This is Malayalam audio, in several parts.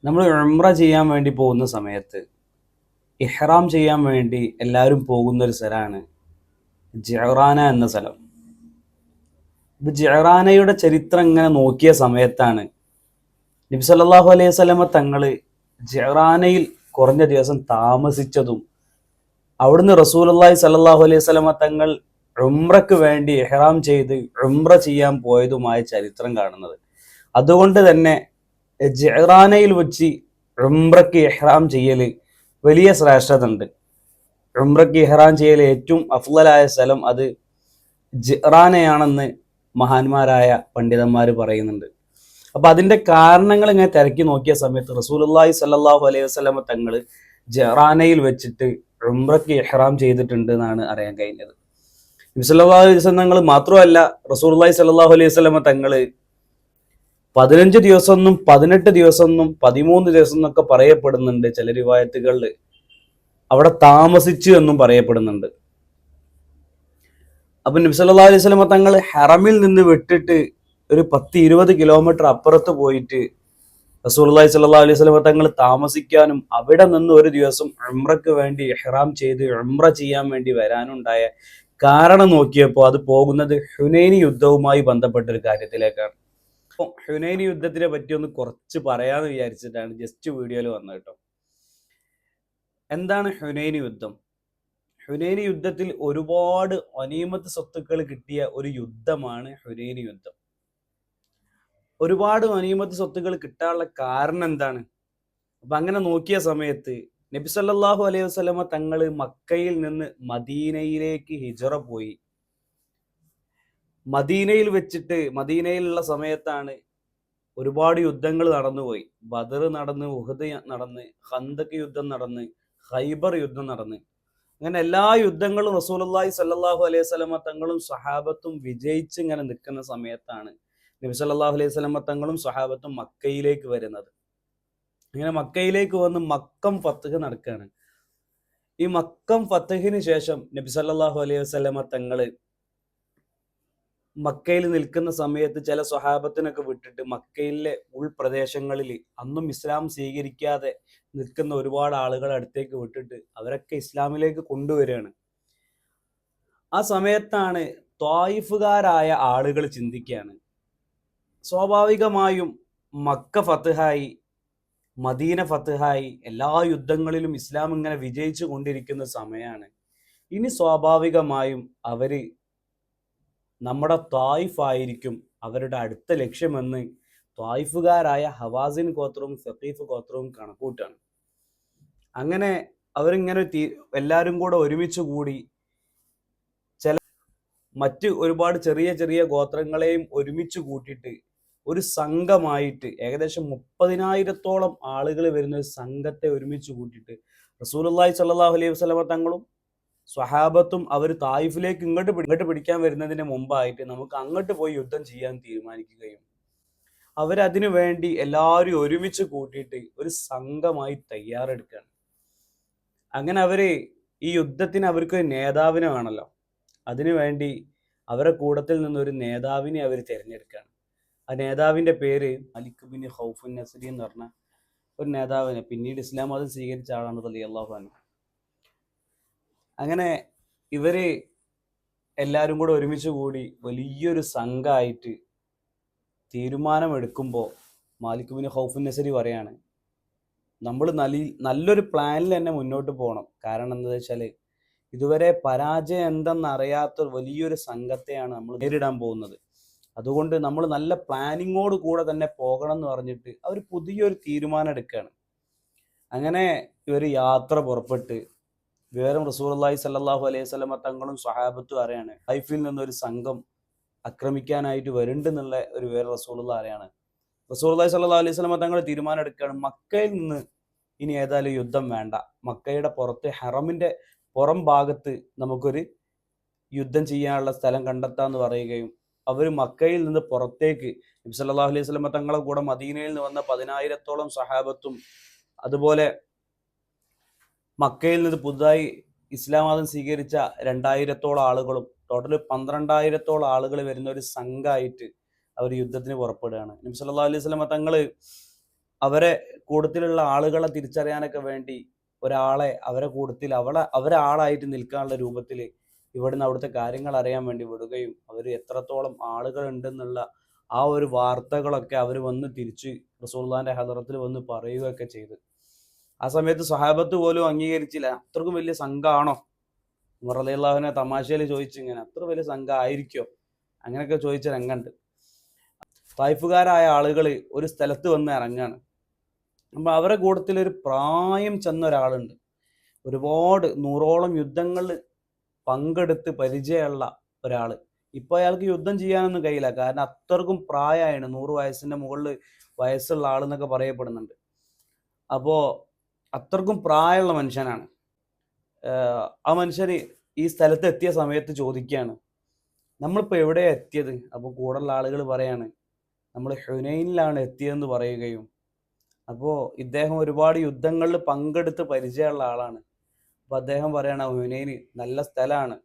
നമ്മൾ ഉംറ ചെയ്യാൻ വേണ്ടി പോകുന്ന സമയത്ത് ഇഹ്റാം ചെയ്യാൻ വേണ്ടി എല്ലാവരും പോകുന്ന ഒരു സ്ഥലമാണ് ജഅറാന എന്ന സ്ഥലം. ഇപ്പൊ ജഅറാനയുടെ ചരിത്രം ഇങ്ങനെ നോക്കിയ സമയത്താണ് നബി സല്ലല്ലാഹു അലൈഹി വസല്ലമ തങ്ങൾ ജഅറാനയിൽ കുറഞ്ഞ ദിവസം താമസിച്ചതും അവിടുന്ന് റസൂലുള്ളാഹി സ്വല്ലല്ലാഹു അലൈഹി വസല്ലമ തങ്ങൾ ഉംറക്ക് വേണ്ടി ഇഹ്റാം ചെയ്ത് ഉംറ ചെയ്യാൻ പോയതുമായ ചരിത്രം കാണുന്നത്. അതുകൊണ്ട് തന്നെ ജഅറാനയിൽ വെച്ച് ഉംറക്ക് ഇഹ്റാം ചെയ്യൽ വലിയ ശ്രേഷ്ഠത ഉണ്ട്. ഉംറക്ക് ഇഹ്റാം ചെയ്യൽ ഏറ്റവും അഫ്ളലായ സ്ഥലം അത് ജഅറാനയാണെന്ന് മഹാന്മാരായ പണ്ഡിതന്മാർ പറയുന്നുണ്ട്. അപ്പൊ അതിന്റെ കാരണങ്ങൾ ഇങ്ങനെ തിരക്കി നോക്കിയ സമയത്ത് റസൂലുള്ളാഹി സ്വല്ലല്ലാഹു അലൈഹി വസല്ലമ തങ്ങൾ ജഅറാനയിൽ വെച്ചിട്ട് ഉംറക്ക് ഇഹ്റാം ചെയ്തിട്ടുണ്ട് എന്നാണ് അറിയാൻ കഴിഞ്ഞത്. നബി സല്ലല്ലാഹു അലൈഹി വസല്ലം തങ്ങൾ മാത്രമല്ല, റസൂലുള്ളാഹി സ്വല്ലല്ലാഹു അലൈഹി വസല്ലമ തങ്ങൾ 15 ദിവസം എന്നും 18 ദിവസം എന്നും 13 ദിവസം എന്നൊക്കെ പറയപ്പെടുന്നുണ്ട്. ചില റിവായത്തുകളിൽ അവിടെ താമസിച്ചു എന്നും പറയപ്പെടുന്നുണ്ട്. അപ്പൊ നബി സല്ലല്ലാഹു അലൈഹി വസല്ലമ തങ്ങൾ ഹറമിൽ നിന്ന് വിട്ടിട്ട് ഒരു 10-20 കിലോമീറ്റർ അപ്പുറത്ത് പോയിട്ട് റസൂലുള്ളാഹി സ്വല്ലല്ലാഹു അലൈഹി വസല്ലമ തങ്ങൾ താമസിക്കാനും അവിടെ നിന്ന് ഒരു ദിവസം ഉംറക്ക് വേണ്ടി ഇഹ്റാം ചെയ്ത് ഉംറ ചെയ്യാൻ വേണ്ടി വരാനുണ്ടായ കാരണം നോക്കിയപ്പോൾ അത് പോകുന്നത് ഹുനൈനി യുദ്ധവുമായി ബന്ധപ്പെട്ട ഒരു കാര്യത്തിലേക്കാണ്. ഹുനൈനി യുദ്ധത്തിനെ പറ്റി ഒന്ന് കുറച്ച് പറയാന്ന് വിചാരിച്ചിട്ടാണ് ജസ്റ്റ് വീഡിയോയിൽ വന്നത് കേട്ടോ. എന്താണ് ഹുനൈനി യുദ്ധം? ഹുനൈനി യുദ്ധത്തിൽ ഒരുപാട് ഗനീമത്ത് സ്വത്തുക്കൾ കിട്ടിയ ഒരു യുദ്ധമാണ് ഹുനൈനി യുദ്ധം. ഒരുപാട് ഗനീമത്ത് സ്വത്തുക്കൾ കിട്ടാനുള്ള കാരണം എന്താണ്? അപ്പൊ അങ്ങനെ നോക്കിയ സമയത്ത് നബി സല്ലല്ലാഹു അലൈഹി വസല്ലമ തങ്ങൾ മക്കയിൽ നിന്ന് മദീനയിലേക്ക് ഹിജറ പോയി. മദീനയിൽ വെച്ചിട്ട് മദീനയിലുള്ള സമയത്താണ് ഒരുപാട് യുദ്ധങ്ങൾ നടന്നുപോയി. ബദർ നടന്ന്, ഉഹദ് നടന്ന്, ഖന്തക് യുദ്ധം നടന്ന്, ഖൈബർ യുദ്ധം നടന്ന്, അങ്ങനെ എല്ലാ യുദ്ധങ്ങളും റസൂലുള്ളാഹി സ്വല്ലല്ലാഹു അലൈഹി വസല്ലമ തങ്ങളും സ്വഹാബത്തും വിജയിച്ച് ഇങ്ങനെ നിൽക്കുന്ന സമയത്താണ് നബി സല്ലല്ലാഹു അലൈഹി വസല്ലമ തങ്ങളും സ്വഹാബത്തും മക്കയിലേക്ക് വരുന്നത്. അങ്ങനെ മക്കയിലേക്ക് വന്ന് മക്കം ഫത്ഹ് നടക്കുകയാണ്. ഈ മക്കം ഫത്ഹിന് ശേഷം നബി സല്ലല്ലാഹു അലൈഹി വസല്ലമ തങ്ങള് മക്കയിൽ നിൽക്കുന്ന സമയത്ത് ചില സ്വഹാബത്തിനൊക്കെ വിട്ടിട്ട് മക്കയിലെ ഉൾപ്രദേശങ്ങളിൽ അന്നും ഇസ്ലാം സ്വീകരിക്കാതെ നിൽക്കുന്ന ഒരുപാട് ആളുകളെ അടുത്തേക്ക് വിട്ടിട്ട് അവരൊക്കെ ഇസ്ലാമിലേക്ക് കൊണ്ടുവരികയാണ്. ആ സമയത്താണ് ത്വായിഫുകാരായ ആളുകൾ ചിന്തിക്കുകയാണ്, സ്വാഭാവികമായും മക്ക ഫത്ഹായി, മദീന ഫത്ഹായി, എല്ലാ യുദ്ധങ്ങളിലും ഇസ്ലാം ഇങ്ങനെ വിജയിച്ചു കൊണ്ടിരിക്കുന്ന സമയമാണ്. ഇനി സ്വാഭാവികമായും അവര് നമ്മുടെ ത്വായിഫ് ആയിരിക്കും അവരുടെ അടുത്ത ലക്ഷ്യമെന്ന് ത്വായിഫുകാരായ ഹവാസിൻ ഗോത്രവും സഖീഫ് ഗോത്രവും കണക്കൂട്ടാണ്. അങ്ങനെ അവരിങ്ങനെ എല്ലാവരും കൂടെ ഒരുമിച്ച് കൂടി ചില മറ്റ് ഒരുപാട് ചെറിയ ചെറിയ ഗോത്രങ്ങളെയും ഒരുമിച്ച് കൂട്ടിയിട്ട് ഒരു സംഘമായിട്ട് ഏകദേശം 30,000-ഓളം ആളുകൾ വരുന്ന ഒരു സംഘത്തെ ഒരുമിച്ച് കൂട്ടിയിട്ട് റസൂലുള്ളാഹി സ്വല്ലല്ലാഹു അലൈഹി വസല്ലമ തങ്ങളും സ്വഹാബത്തും അവർ തായിഫിലേക്ക് ഇങ്ങോട്ട് പിടിക്കാൻ വരുന്നതിന് മുമ്പായിട്ട് നമുക്ക് അങ്ങോട്ട് പോയി യുദ്ധം ചെയ്യാൻ തീരുമാനിക്കുകയും അവരതിനു വേണ്ടി എല്ലാവരും ഒരുമിച്ച് കൂട്ടിയിട്ട് ഒരു സംഘമായി തയ്യാറെടുക്കുകയാണ്. അങ്ങനെ അവര് ഈ യുദ്ധത്തിന് അവർക്ക് ഒരു നേതാവിനെ വേണമല്ലോ, അതിനു വേണ്ടി അവരുടെ കൂട്ടത്തിൽ നിന്നൊരു നേതാവിനെ അവർ തിരഞ്ഞെടുക്കുകയാണ്. ആ നേതാവിന്റെ പേര് മലിക് ബിൻ ഖൗഫുൻ നസ്രി എന്ന് പറഞ്ഞ ഒരു നേതാവിനെ, പിന്നീട് ഇസ്ലാം മതം സ്വീകരിച്ച ആളാണ് റളിയല്ലാഹു അൻഹു. അങ്ങനെ ഇവര് എല്ലാവരും കൂടെ ഒരുമിച്ച് കൂടി വലിയൊരു സംഘമായിട്ട് തീരുമാനമെടുക്കുമ്പോൾ മാലിക് ബിൻ ഖൗഫുൻ നസ്രി പറയാണ്, നമ്മൾ നല്ലൊരു പ്ലാനിൽ തന്നെ മുന്നോട്ട് പോകണം. കാരണം എന്താ വെച്ചാൽ ഇതുവരെ പരാജയം എന്തെന്നറിയാത്ത വലിയൊരു സംഘത്തെയാണ് നമ്മൾ നേരിടാൻ പോകുന്നത്. അതുകൊണ്ട് നമ്മൾ നല്ല പ്ലാനിങ്ങോട് കൂടെ തന്നെ പോകണം എന്ന് പറഞ്ഞിട്ട് അവർ പുതിയൊരു തീരുമാനം എടുക്കുകയാണ്. അങ്ങനെ ഇവർ യാത്ര പുറപ്പെട്ട് വിവരം റസൂലുള്ളാഹി സ്വല്ലല്ലാഹു അലൈഹി വസല്ലമ തങ്ങളും സ്വഹാബത്തും അറിയാണ്, ഹൈഫിൽ നിന്നൊരു സംഘം ആക്രമിക്കാനായിട്ട് വരുന്നുണ്ടെന്നുള്ള ഒരു വിവരം റസൂലുള്ളാഹി അറിയാണ്. റസൂലുള്ളാഹി സ്വല്ലല്ലാഹു അലൈഹി വസല്ലമ തങ്ങൾ തീരുമാനം എടുക്കുകയാണ്, മക്കയിൽ നിന്ന് ഇനി ഏതായാലും യുദ്ധം വേണ്ട, മക്കയുടെ പുറത്ത് ഹറമിന്റെ പുറം ഭാഗത്ത് നമുക്കൊരു യുദ്ധം ചെയ്യാനുള്ള സ്ഥലം കണ്ടെത്താന്ന് പറയുകയും അവർ മക്കയിൽ നിന്ന് പുറത്തേക്ക് നബി സല്ലല്ലാഹു അലൈഹി വസല്ലമ തങ്ങളെ കൂടെ മദീനയിൽ നിന്ന് വന്ന 10,000-ഓളം സ്വഹാബത്തും അതുപോലെ മക്കയിൽ നിന്ന് പുതുതായി ഇസ്ലാം മതം സ്വീകരിച്ച 2,000-ഓളം ആളുകളും ടോട്ടൽ 12,000-ഓളം ആളുകൾ വരുന്ന ഒരു സംഘമായിട്ട് അവർ യുദ്ധത്തിന് പുറപ്പെടുകയാണ്. നബി സല്ലല്ലാഹു അലൈഹി വസല്ലമ തങ്ങൾ അവരെ കൂട്ടത്തിലുള്ള ആളുകളെ തിരിച്ചറിയാനൊക്കെ വേണ്ടി ഒരാളെ അവരെ കൂട്ടത്തിൽ അവരെ ആളായിട്ട് നിൽക്കാനുള്ള രൂപത്തിൽ ഇവിടുന്ന് അവിടുത്തെ കാര്യങ്ങൾ അറിയാൻ വേണ്ടി വിടുകയും അവർ എത്രത്തോളം ആളുകൾ ഉണ്ടെന്നുള്ള ആ ഒരു വാർത്തകളൊക്കെ അവർ വന്ന് തിരിച്ച് റസൂലുള്ളാഹിന്റെ ഹദറത്തിൽ വന്ന് പറയുകയൊക്കെ ചെയ്തു. ആ സമയത്ത് സ്വഹാബത്ത് പോലും അംഗീകരിച്ചില്ല. അത്രക്കും വലിയ സംഘമാണോ? ഉമർ റളിയല്ലാഹുവിനെ തമാശയിൽ ചോദിച്ചു, ഇങ്ങനെ അത്ര വലിയ സംഘം ആയിരിക്കോ? അങ്ങനെയൊക്കെ ചോദിച്ച രംഗമുണ്ട്. തായിഫുകാരായ ആളുകൾ ഒരു സ്ഥലത്ത് വന്ന് ഇറങ്ങാണ്. അപ്പം അവരെ കൂട്ടത്തിൽ ഒരു പ്രായം ചെന്ന ഒരാളുണ്ട്. ഒരുപാട് 100ഓളം യുദ്ധങ്ങളിൽ പങ്കെടുത്ത് പരിചയമുള്ള ഒരാൾ. ഇപ്പൊ അയാൾക്ക് യുദ്ധം ചെയ്യാനൊന്നും കഴിയില്ല, കാരണം അത്രക്കും പ്രായമാണ്. 100 വയസ്സിന്റെ മുകളിൽ വയസ്സുള്ള ആളെന്നൊക്കെ പറയപ്പെടുന്നുണ്ട്. അപ്പോ അത്രക്കും പ്രായമുള്ള മനുഷ്യനാണ്. ആ മനുഷ്യന് ഈ സ്ഥലത്ത് എത്തിയ സമയത്ത് ചോദിക്കുകയാണ്, നമ്മളിപ്പോൾ എവിടെയാണ് എത്തിയത്? അപ്പോൾ കൂടെയുള്ള ആളുകൾ പറയാണ്, നമ്മൾ ഹുനൈനിലാണ് എത്തിയതെന്ന് പറയുകയും, അപ്പോൾ ഇദ്ദേഹം ഒരുപാട് യുദ്ധങ്ങളിൽ പങ്കെടുത്ത് പരിചയമുള്ള ആളാണ്. അപ്പോൾ അദ്ദേഹം പറയണ, ഹുനൈന് നല്ല സ്ഥലമാണ്,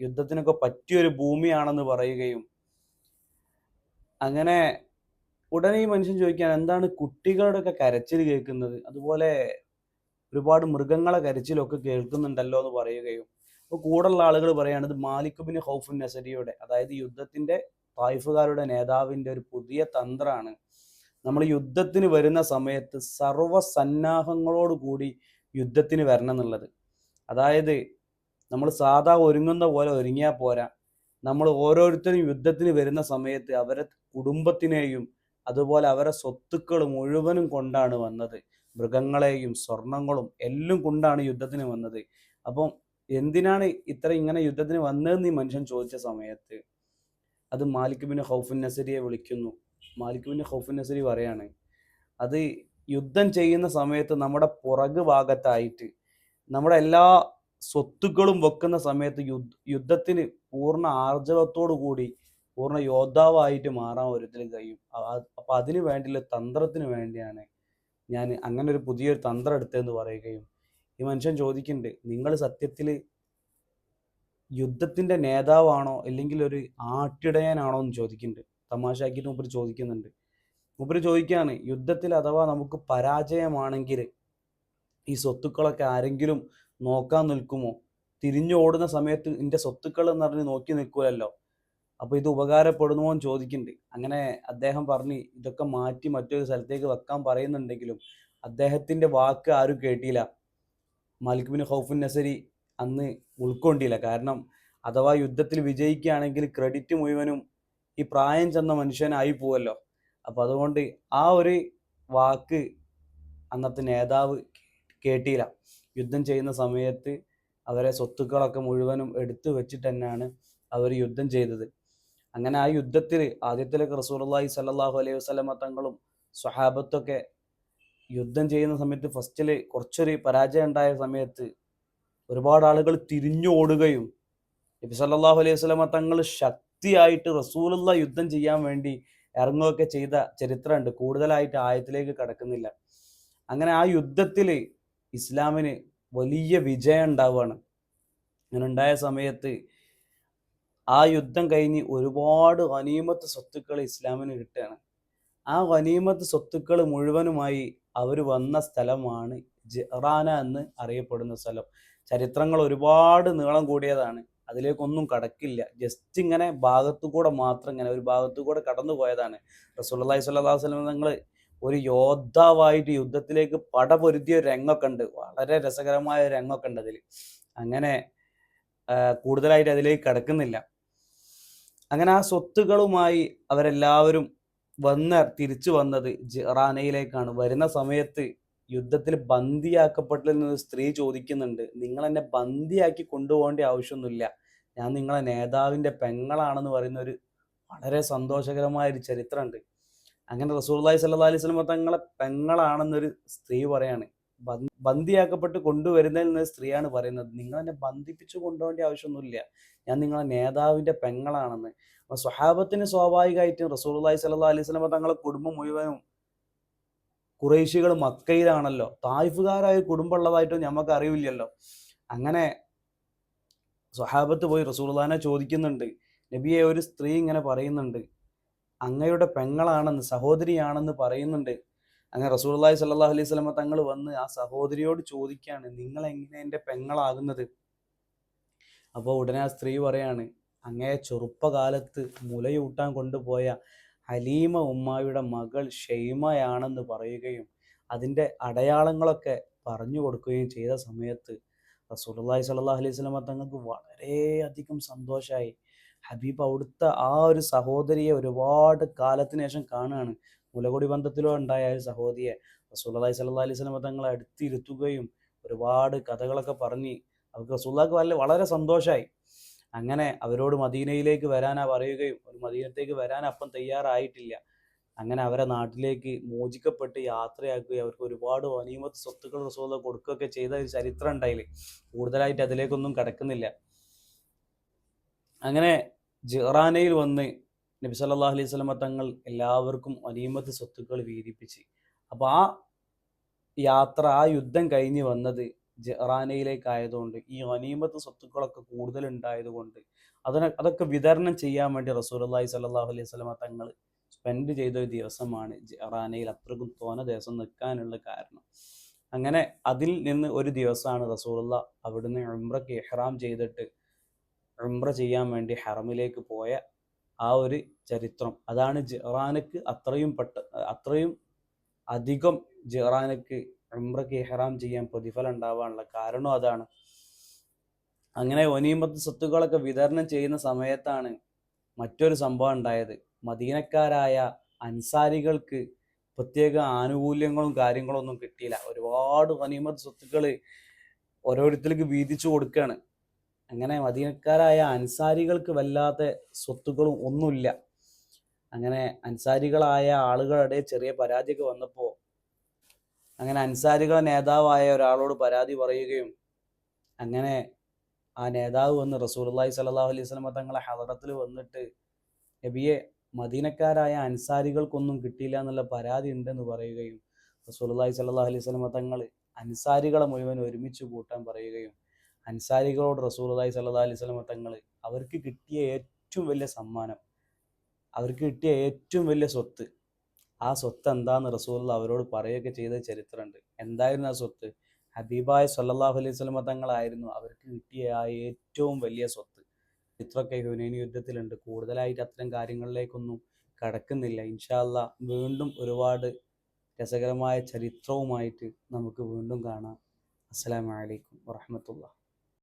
യുദ്ധത്തിനൊക്കെ പറ്റിയൊരു ഭൂമിയാണെന്ന് പറയുകയും, അങ്ങനെ ഉടനെ ഈ മനുഷ്യൻ ചോദിക്കുകയാണ്, എന്താണ് കുട്ടികളുടെയൊക്കെ കരച്ചിൽ കേൾക്കുന്നത്, അതുപോലെ ഒരുപാട് മൃഗങ്ങളെ കരച്ചിലൊക്കെ കേൾക്കുന്നുണ്ടല്ലോ എന്ന് പറയുകയും, അപ്പോൾ കൂടെയുള്ള ആളുകൾ പറയാണ്, ഇത് മാലിക് ബിൻ ഖൗഫ് നസരിയുടെ, അതായത് യുദ്ധത്തിന്റെ തായിഫുകാരുടെ നേതാവിന്റെ ഒരു പുതിയ തന്ത്രമാണ്. നമ്മൾ യുദ്ധത്തിന് വരുന്ന സമയത്ത് സർവ്വസന്നാഹങ്ങളോട് കൂടി യുദ്ധത്തിന് വരണം എന്നുള്ളത്. അതായത് നമ്മൾ സാധാ ഒരുങ്ങുന്ന പോലെ ഒരുങ്ങിയാൽ പോരാ. നമ്മൾ ഓരോരുത്തരും യുദ്ധത്തിന് വരുന്ന സമയത്ത് അവരെ കുടുംബത്തിനെയും അതുപോലെ അവരെ സ്വത്തുക്കൾ മുഴുവനും കൊണ്ടാണ് വന്നത്. മൃഗങ്ങളെയും സ്വർണങ്ങളും എല്ലാം കൊണ്ടാണ് യുദ്ധത്തിന് വന്നത്. അപ്പം എന്തിനാണ് ഇങ്ങനെ യുദ്ധത്തിന് വന്നതെന്ന് ഈ മനുഷ്യൻ ചോദിച്ച സമയത്ത് അത് മാലിക് ബിൻ ഖൗഫ് നസരിയെ വിളിക്കുന്നു. മാലിക് ബിൻ ഖൗഫ് നസരി പറയാണ്, അത് യുദ്ധം ചെയ്യുന്ന സമയത്ത് നമ്മുടെ പുറകു ഭാഗത്തായിട്ട് നമ്മുടെ എല്ലാ സ്വത്തുക്കളും വെക്കുന്ന സമയത്ത് യുദ്ധത്തിന് പൂർണ്ണ ആർജവത്തോടു കൂടി പൂർണ്ണ യോദ്ധാവായിട്ട് മാറാൻ ഒരിക്കലും കഴിയും. അപ്പൊ അതിന് വേണ്ടിയുള്ള തന്ത്രത്തിന് വേണ്ടിയാണ് ഞാൻ അങ്ങനെ ഒരു പുതിയൊരു തന്ത്രം എടുത്തതെന്ന് പറയുകയും, ഈ മനുഷ്യൻ ചോദിക്കുന്നുണ്ട്, നിങ്ങൾ സത്യത്തിൽ യുദ്ധത്തിന്റെ നേതാവാണോ അല്ലെങ്കിൽ ഒരു ആട്ടിടയനാണോ എന്ന് ചോദിക്കുന്നുണ്ട്. തമാശാക്കിയിട്ട് മൂപ്പര് ചോദിക്കുന്നുണ്ട്. മൂപ്പര് ചോദിക്കുകയാണ്, യുദ്ധത്തിൽ അഥവാ നമുക്ക് പരാജയമാണെങ്കിൽ ഈ സ്വത്തുക്കളൊക്കെ ആരെങ്കിലും നോക്കാൻ നിൽക്കുമോ? തിരിഞ്ഞു ഓടുന്ന സമയത്ത് എൻ്റെ സ്വത്തുക്കൾ എന്ന് പറഞ്ഞ് നോക്കി നിൽക്കുമല്ലോ, അപ്പോൾ ഇത് ഉപകാരപ്പെടുമോ എന്ന് ചോദിക്കുന്നുണ്ട്. അങ്ങനെ അദ്ദേഹം പറഞ്ഞ് ഇതൊക്കെ മാറ്റി മറ്റൊരു സ്ഥലത്തേക്ക് വെക്കാൻ പറയുന്നുണ്ടെങ്കിലും അദ്ദേഹത്തിന്റെ വാക്ക് ആരും കേട്ടില്ല. മാലിക് ബിൻ ഖൗഫ് നസരി അന്ന് ഉൾക്കൊണ്ടില്ല. കാരണം അഥവാ യുദ്ധത്തിൽ വിജയിക്കുകയാണെങ്കിൽ ക്രെഡിറ്റ് മുഴുവനും ഈ പ്രായം ചെന്ന മനുഷ്യനായി പോവല്ലോ. അപ്പൊ അതുകൊണ്ട് ആ ഒരു വാക്ക് അന്നത്തെ നേതാവ് കേട്ടില്ല. യുദ്ധം ചെയ്യുന്ന സമയത്ത് അവരെ സ്വത്തുക്കളൊക്കെ മുഴുവനും എടുത്തു വെച്ചിട്ട് തന്നെയാണ് അവർ യുദ്ധം ചെയ്തത്. അങ്ങനെ ആ യുദ്ധത്തിൽ ആദ്യത്തിലൊക്കെ റസൂലുള്ളാഹി സ്വല്ലല്ലാഹു അലൈഹി വസല്ലമ തങ്ങളും സ്വഹാബത്തൊക്കെ യുദ്ധം ചെയ്യുന്ന സമയത്ത് ഫസ്റ്റിൽ കുറച്ചൊരു പരാജയം ഉണ്ടായ സമയത്ത് ഒരുപാട് ആളുകൾ തിരിഞ്ഞു ഓടുകയും നബി സല്ലല്ലാഹു അലൈഹി വസല്ലമ തങ്ങൾ ശക്തിയായിട്ട് റസൂലുള്ള യുദ്ധം ചെയ്യാൻ വേണ്ടി ഇറങ്ങുകയൊക്കെ ചെയ്ത ചരിത്രമുണ്ട്. കൂടുതലായിട്ട് ആയത്തിലേക്ക് കടക്കുന്നില്ല. അങ്ങനെ ആ യുദ്ധത്തിൽ ഇസ്ലാമിന് വലിയ വിജയം ഉണ്ടാവുകയാണ്. അങ്ങനെ ഉണ്ടായ സമയത്ത് ആ യുദ്ധം കഴിഞ്ഞ് ഒരുപാട് ഗനീമത്ത് സ്വത്തുക്കൾ ഇസ്ലാമിന് കിട്ടുകയാണ്. ആ ഗനീമത്ത് സ്വത്തുക്കൾ മുഴുവനുമായി അവർ വന്ന സ്ഥലമാണ് ജിറാന എന്ന് അറിയപ്പെടുന്ന സ്ഥലം. ചരിത്രങ്ങൾ ഒരുപാട് നീളം കൂടിയതാണ്, അതിലേക്കൊന്നും കടക്കില്ല. ജസ്റ്റ് ഇങ്ങനെ ഭാഗത്തു കൂടെ മാത്രം ഇങ്ങനെ ഒരു ഭാഗത്തു കൂടെ കടന്നു പോയതാണ്. റസൂലുള്ളാഹി സ്വല്ലല്ലാഹു അലൈഹി വസല്ലം തങ്ങൾ ഒരു യോദ്ധാവായിട്ട് യുദ്ധത്തിലേക്ക് പടപൊരുതിയ ഒരു രംഗമൊക്കെ ഉണ്ട്. വളരെ രസകരമായ ഒരു രംഗമൊക്കെ ഉണ്ട് അതിൽ. അങ്ങനെ കൂടുതലായിട്ട് അതിലേക്ക് കടക്കുന്നില്ല. അങ്ങനെ ആ സ്വത്തുകളുമായി അവരെല്ലാവരും തിരിച്ചു വന്നത് ജിറാനയിലേക്കാണ്. വരുന്ന സമയത്ത് യുദ്ധത്തിൽ ബന്ദിയാക്കപ്പെട്ടതിൽ സ്ത്രീ ചോദിക്കുന്നുണ്ട്, നിങ്ങൾ എന്നെ ബന്ദിയാക്കി കൊണ്ടുപോകേണ്ട ആവശ്യമൊന്നുമില്ല, ഞാൻ നിങ്ങളെ നേതാവിന്റെ പെങ്ങളാണെന്ന് പറയുന്ന ഒരു വളരെ സന്തോഷകരമായ ഒരു ചരിത്രമുണ്ട്. അങ്ങനെ റസൂലുള്ളാഹി സ്വല്ലല്ലാഹു അലൈഹി വസല്ലം തങ്ങളെ പെങ്ങളാണെന്നൊരു സ്ത്രീ പറയാണ്. ബന്ദിയാക്കപ്പെട്ട് കൊണ്ടുവരുന്നതിൽ നിന്ന് സ്ത്രീയാണ് പറയുന്നത്, നിങ്ങൾ എന്നെ ബന്ധിപ്പിച്ചു കൊണ്ടുപോകേണ്ട ആവശ്യമൊന്നുമില്ല, ഞാൻ നിങ്ങളെ നേതാവിന്റെ പെങ്ങളാണെന്ന്. അപ്പൊ സ്വഹാബത്തിന് സ്വാഭാവികമായിട്ടും റസൂലുള്ളാഹി സ്വല്ലല്ലാഹു അലൈഹി വസല്ലം തങ്ങളെ കുടുംബം മുഴുവനും ഖുറൈശികൾ മക്കയിലാണല്ലോ, തായിഫുകാരായ കുടുംബമുള്ളതായിട്ടും നമുക്ക് അറിയില്ലല്ലോ. അങ്ങനെ സ്വഹാബത്ത് പോയി റസൂലുള്ളാഹിനെ ചോദിക്കുന്നുണ്ട്, നബിയെ ഒരു സ്ത്രീ ഇങ്ങനെ പറയുന്നുണ്ട് അങ്ങയുടെ പെങ്ങളാണെന്ന്, സഹോദരിയാണെന്ന് പറയുന്നുണ്ട്, അങ്ങനെ റസൂലുള്ളാഹി സ്വല്ലല്ലാഹു അലൈഹി വസല്ലമ തങ്ങൾ വന്ന് ആ സഹോദരിയോട് ചോദിക്കുകയാണ്, നിങ്ങൾ എങ്ങനെ എൻ്റെ പെങ്ങളാകുന്നത്? അപ്പോൾ ഉടനെ ആ സ്ത്രീ പറയാണ്, അങ്ങേ ചെറുപ്പകാലത്ത് മുലയൂട്ടാൻ കൊണ്ടുപോയ ഹലീമ ഉമ്മായുടെ മകൾ ഷെയ്മയാണെന്ന് പറയുകയും അതിൻ്റെ അടയാളങ്ങളൊക്കെ പറഞ്ഞു കൊടുക്കുകയും ചെയ്ത സമയത്ത് റസൂലുള്ളാഹി സ്വല്ലല്ലാഹു അലൈഹി വസല്ലമ തങ്ങൾക്ക് വളരെയധികം സന്തോഷമായി. ഹബീബ് അവിടുത്തെ ആ ഒരു സഹോദരിയെ ഒരുപാട് കാലത്തിന് ശേഷം കാണുകയാണ്. മുലകുടി ബന്ധത്തിലോ ഉണ്ടായ ഒരു സഹോദരിയെ റസൂലുള്ളാഹി സ്വല്ലല്ലാഹു അലൈഹി വസല്ലമ തങ്ങളെ അടുത്തിരുത്തുകയും ഒരുപാട് കഥകളൊക്കെ പറഞ്ഞ് അവർക്ക് റസൂലുള്ളാഹിക്ക് വളരെ സന്തോഷമായി. അങ്ങനെ അവരോട് മദീനയിലേക്ക് വരാനാ പറയുകയും ഒരു മദീനത്തേക്ക് വരാൻ അപ്പം തയ്യാറായിട്ടില്ല. അങ്ങനെ അവരെ നാട്ടിലേക്ക് മോചിക്കപ്പെട്ട് യാത്രയാക്കുകയും അവർക്ക് ഒരുപാട് ഗനീമത്ത് സ്വത്തുക്കൾ റസൂലുള്ളാഹി കൊടുക്കുകയൊക്കെ ചെയ്ത ഒരു ചരിത്രം ഉണ്ടായില്ലേ. കൂടുതലായിട്ട് അതിലേക്കൊന്നും കടക്കുന്നില്ല. അങ്ങനെ ജിറാനയിൽ വന്ന് നബി സല്ലല്ലാഹു അലൈഹി വസല്ലമ തങ്ങൾ എല്ലാവർക്കും ഗനീമത്ത് സ്വത്തുക്കൾ വീതിപ്പിച്ച്. അപ്പോൾ ആ യാത്ര, ആ യുദ്ധം കഴിഞ്ഞ് വന്നത് ജിറാനയിലേക്കായതുകൊണ്ട് ഈ ഗനീമത്ത് സ്വത്തുക്കളൊക്കെ കൂടുതൽ ഉണ്ടായതുകൊണ്ട് അതൊക്കെ വിതരണം ചെയ്യാൻ വേണ്ടി റസൂലുള്ളാഹി സ്വല്ലല്ലാഹു അലൈഹി വസല്ലമ തങ്ങൾ സ്പെൻഡ് ചെയ്ത ഒരു ദിവസമാണ് ജിറാനയിൽ അത്രക്കും തോന ദിവസം നിൽക്കാനുള്ള കാരണം. അങ്ങനെ അതിൽ നിന്ന് ഒരു ദിവസമാണ് റസൂലുള്ളാഹി അവിടുന്ന് ഉംറയ്ക്ക് ഇഹ്റാം ചെയ്തിട്ട് ഉംറ ചെയ്യാൻ വേണ്ടി ഹറമിലേക്ക് പോയ ആ ഒരു ചരിത്രം. അതാണ് ജിറാനക്ക് അത്രയും അധികം ജിറാനക്ക് ഉംറയ്ക്ക് ഇഹ്റാം ചെയ്യാൻ പ്രതിഫലം ഉണ്ടാവാനുള്ള കാരണം അതാണ്. അങ്ങനെ ഗനീമത്ത് സ്വത്തുക്കളൊക്കെ വിതരണം ചെയ്യുന്ന സമയത്താണ് മറ്റൊരു സംഭവം ഉണ്ടായത്. മദീനക്കാരായ അൻസാരികൾക്ക് പ്രത്യേക ആനുകൂല്യങ്ങളും കാര്യങ്ങളും ഒന്നും കിട്ടിയില്ല. ഒരുപാട് ഗനീമത്ത് സ്വത്തുക്കൾ ഓരോരുത്തർക്ക് വീതിച്ചു കൊടുക്കുകയാണ്. അങ്ങനെ മദീനക്കാരായ അൻസാരികൾക്ക് വല്ലാത്ത സ്വത്തുക്കളും ഒന്നുമില്ല. അങ്ങനെ അൻസാരികളായ ആളുകളുടെ ചെറിയ പരാതിയൊക്കെ വന്നപ്പോൾ അങ്ങനെ അൻസാരികളുടെ നേതാവായ ഒരാളോട് പരാതി പറയുകയും അങ്ങനെ ആ നേതാവ് വന്ന് റസൂലുള്ളാഹി സ്വല്ലല്ലാഹു അലൈഹി വസല്ലമ തങ്ങളെ ഹളറത്തിൽ വന്നിട്ട്, നബിയെ, മദീനക്കാരായ അൻസാരികൾക്കൊന്നും കിട്ടിയില്ല എന്നുള്ള പരാതി ഉണ്ടെന്ന് പറയുകയും റസൂലുള്ളാഹി സ്വല്ലല്ലാഹു അലൈഹി വസല്ലമ തങ്ങൾ അൻസാരികളെ മുഴുവൻ ഒരുമിച്ച് കൂട്ടാൻ പറയുകയും അൻസാരികളോട് റസൂലുള്ളാഹി സ്വല്ലല്ലാഹു അലൈഹി വസല്ലമ തങ്ങൾ അവർക്ക് കിട്ടിയ ഏറ്റവും വലിയ സമ്മാനം, അവർക്ക് കിട്ടിയ ഏറ്റവും വലിയ സ്വത്ത്, ആ സ്വത്ത് എന്താന്ന് റസൂലുള്ളാഹി അവരോട് പറയുകയൊക്കെ ചെയ്ത ചരിത്രമുണ്ട്. എന്തായിരുന്നു ആ സ്വത്ത്? ഹബീബായ സ്വല്ലല്ലാഹു അലൈഹി വസല്ലമ തങ്ങളായിരുന്നു അവർക്ക് കിട്ടിയ ആ ഏറ്റവും വലിയ സ്വത്ത്. ചിത്രമൊക്കെ ഹുനൈൻ യുദ്ധത്തിലുണ്ട്. കൂടുതലായിട്ട് അത്തരം കാര്യങ്ങളിലേക്കൊന്നും കടക്കുന്നില്ല. ഇൻഷാ അല്ലാഹ് വീണ്ടും ഒരുപാട് രസകരമായ ചരിത്രവുമായിട്ട് നമുക്ക് വീണ്ടും കാണാം. അസ്സലാമു അലൈക്കും വറഹ്മത്തുള്ളാഹി.